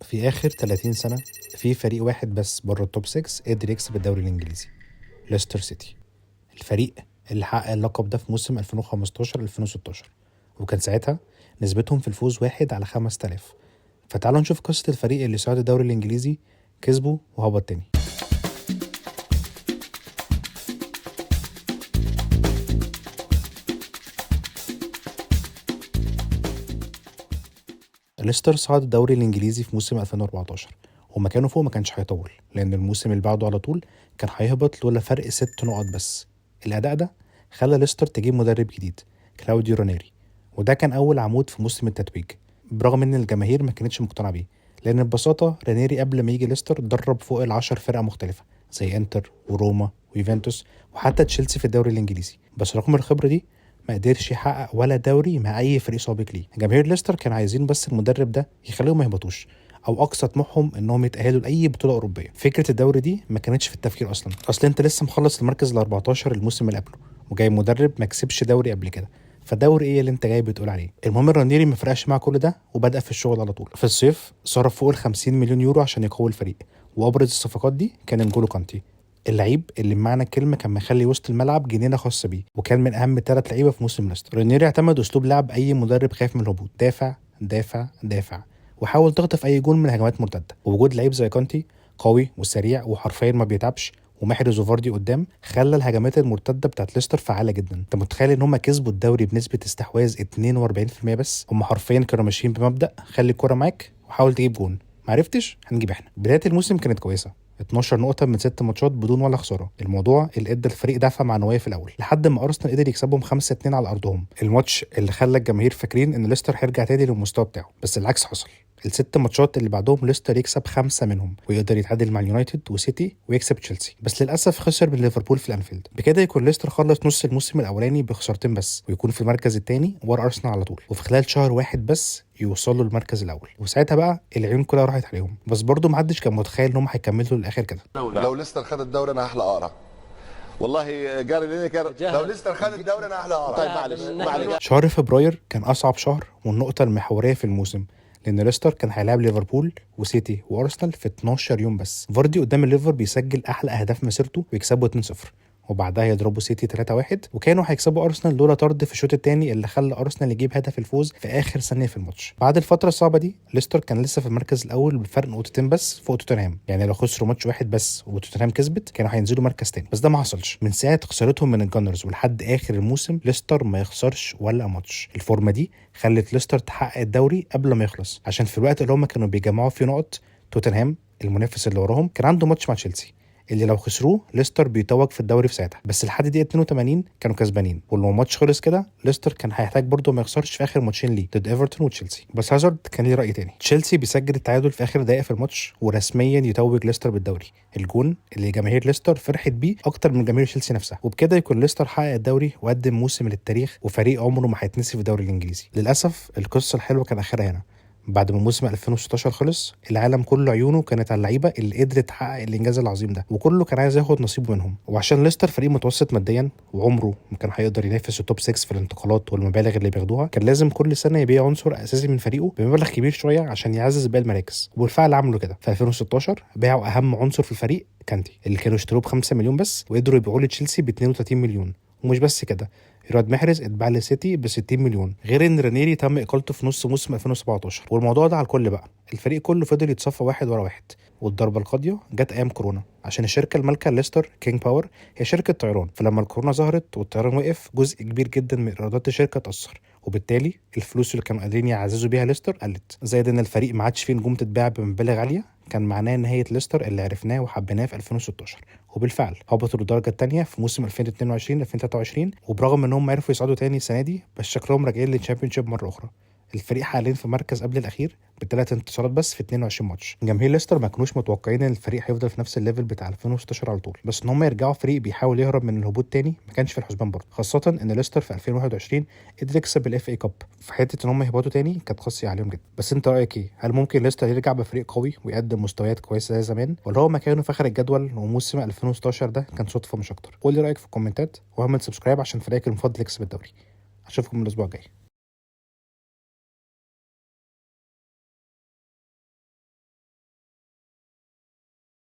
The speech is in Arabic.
في آخر 30 سنة في فريق واحد بس بره التوب 6 قدر يكسب الدوري الإنجليزي، ليستر سيتي. الفريق اللي حقق اللقب ده في موسم 2015-2016، وكان ساعتها نسبتهم في الفوز 1 على 5000. فتعالوا نشوف قصة الفريق اللي صعد الدوري الإنجليزي، كسبه وهبط تاني. ليستر صعد الدوري الإنجليزي في موسم 2014، ومكانه فوق ما كانش هيطول، لأن الموسم اللي بعده على طول كان هيهبط لولا فرق 6 نقط بس. الأداء ده خلى ليستر تجيب مدرب جديد، كلاوديو رانيري، وده كان أول عمود في موسم التتويج، برغم إن الجماهير ما كانتش مقتنعة بيه، لأن ببساطة رانيري قبل ما يجي ليستر درب فوق ال10 فرقة مختلفة زي انتر وروما ويوفنتوس وحتى تشيلسي في الدوري الإنجليزي، بس رغم الخبرة دي ما قدرش يحقق ولا دوري مع اي فريق سابق ليه. جماهير ليستر كانوا عايزين بس المدرب ده يخليهم ما يهبطوش، او اقصى طموحهم انهم يتاهلوا لاي بطوله اوروبيه. فكره الدوري دي ما كانتش في التفكير اصلا، اصل انت لسه مخلص المركز ال14 الموسم اللي قبله، وجاي مدرب ما كسبش دوري قبل كده، فدوري ايه اللي انت جاي بتقول عليه؟ المهم رانيري ما فرقش مع كل ده وبدا في الشغل على طول. في الصيف صرف فوق ال50 مليون يورو عشان يقوي الفريق، وابرز الصفقات دي كان انجولو كانتي، اللعيب اللي بمعنى الكلمه كان مخلي وسط الملعب جنينه خاصه بيه، وكان من اهم 3 لعيبه في موسم ليستر. رانيري اعتمد اسلوب لعب اي مدرب خايف من الهبوط، دافع دافع دافع، وحاول تخطف اي جول من هجمات مرتده. ووجود لعيب زي كانتي قوي وسريع وحرفيا ما بيتعبش ومحرز وفاردي قدام، خلى الهجمات المرتده بتاعت ليستر فعاله جدا. انت متخيل ان هم كسبوا الدوري بنسبه استحواذ 42% بس؟ هم حرفيا كانوا ماشيين بمبدا خلي الكره معاك وحاول تجيب جول، معرفتش هنجيب احنا. بدايه الموسم كانت كويسه، 12 نقطة من 6 ماتشات بدون ولا خسارة، الموضوع اللي ادى الفريق دفعة معنوية في الأول، لحد ما أرسنال قدر يكسبهم 5-2 على أرضهم، الماتش اللي خلى الجماهير فاكرين إن ليستر هيرجع تاني للمستوى بتاعه، بس العكس حصل. ال6 ماتشات اللي بعدهم ليستر يكسب 5 منهم، ويقدر يتعادل مع اليونايتد وسيتي ويكسب تشيلسي، بس للأسف خسر من ليفربول في الأنفيلد. بكده يكون ليستر خلص نص الموسم الأولاني بخسارتين بس، ويكون في المركز الثاني ورا أرسنال على طول، وفي خلال شهر واحد بس يوصلوا للمركز الاول، وساعتها بقى العيون كلها راحت عليهم. بس برضه محدش كان متخيل ان هم هيكملوا للاخر كده. لو ليستر خد الدوري انا هحلق اقرع، والله قال لينيكر لو ليستر خد الدوري انا هحلق اقرع. طيب معلش. شهر فبراير كان اصعب شهر والنقطه المحوريه في الموسم، لان ليستر كان هيلاعب ليفربول وسيتي وارسنال في 12 يوم بس. فاردي قدام الليفر بيسجل احلى اهداف مسيرته ويكسبوا 2-0، وبعدها يضربوا سيتي 3-1، وكانوا هيكسبوا ارسنال لولا طرد في الشوط الثاني اللي خلى ارسنال يجيب هدف الفوز في اخر ثانيه في الماتش. بعد الفتره الصعبه دي ليستر كان لسه في المركز الاول بفرق نقطتين بس فوق توتنهام، يعني لو خسروا ماتش واحد بس وتوتنهام كسبت كانوا هينزلوا مركز ثاني، بس ده ما حصلش. من ساعه خسارتهم من الجانرز ولحد اخر الموسم ليستر ما يخسرش ولا ماتش. الفورمه دي خلت ليستر تحقق الدوري قبل ما يخلص، عشان في الوقت اللي هم كانوا بيجمعوا فيه نقط توتنهام المنافس اللي وراهم كان عنده ماتش مع تشيلسي اللي لو خسروه ليستر بيتوج في الدوري في ساعتها، بس لحد دقيقه 82 كانوا كسبانين، ولو الماتش خلص كده ليستر كان هيحتاج برضه ما يخسرش في اخر ماتشين ليه ضد ايفرتون وتشيلسي. بس هازارد كان ليه راي تاني. تشيلسي بيسجل التعادل في اخر دقيقه في الماتش ورسميا يتوج ليستر بالدوري، الجون اللي جماهير ليستر فرحت بيه اكتر من جماهير تشيلسي نفسها، وبكده يكون ليستر حقق الدوري وقدم موسم للتاريخ وفريق عمره ما هيتنسي في الدوري الانجليزي. للاسف القصه الحلوه كان اخرها هنا. بعد ما موسم 2016 خلص العالم كله عيونه كانت على اللعيبه اللي قدرت تحقق الانجاز العظيم ده، وكله كان عايز ياخد نصيبه منهم. وعشان ليستر فريق متوسط ماديا وعمره ما كان هيقدر ينافس التوب 6 في الانتقالات والمبالغ اللي بياخدوها، كان لازم كل سنه يبيع عنصر اساسي من فريقه بمبلغ كبير شويه عشان يعزز باقي المراكز، وبالفعل عملوا كده. في 2016 باعوا اهم عنصر في الفريق كانتي اللي كانوا اشتروه ب5 مليون بس، وقدروا يبيعوه لتشيلسي ب32 مليون. ومش بس كده، رياض محرز اتباع لسيتي ب 60 مليون، غير ان رانيري تم اقالته في نص موسم 2017. والموضوع ده على الكل بقى، الفريق كله فضل يتصفى واحد ورا واحد، والضربه القاضيه جت ايام كورونا، عشان الشركه المالكه ليستر كينج باور هي شركه طيران، فلما الكورونا ظهرت والطيران وقف جزء كبير جدا من ايرادات الشركه اتاثر، وبالتالي الفلوس اللي كانوا قادرين يعززوا بيها ليستر قلت. زائد ان الفريق ما عادش فيه نجوم تتباع بمبالغ عاليه، كان معناه نهايه ليستر اللي عرفناه وحبيناه في 2016. وبالفعل هبطوا للدرجه الثانيه في موسم 2022 2023، وبرغم انهم عرفوا يصعدوا تاني السنه دي بس شكلهم راجعين للتشامبيونشيب مره اخرى. الفريق حاليا في مركز قبل الاخير ب3 انتصارات بس في 22 ماتش. جماهير ليستر ما كانوش متوقعين ان الفريق هيفضل في نفس الليفل بتاع 2016 على طول، بس ان هم يرجعوا فريق بيحاول يهرب من الهبوط تاني ما كانش في الحسبان برضه، خاصه ان ليستر في 2021 قدر يكسب الاف اي كاب، في حته ان هم يهبطوا تاني كانت قاسيه عليهم جدا. بس انت رايك ايه؟ هل ممكن ليستر يرجع بفريق قوي ويقدم مستويات كويسه زي زمان، ولا هو مكانه في اخر الجدول وموسم 2016 ده كان صدفه مش اكتر؟ قول لي رايك في الكومنتات واعمل سبسكرايب عشان فريقك المفضل يكسب الدوري. اشوفكم الاسبوع الجاي.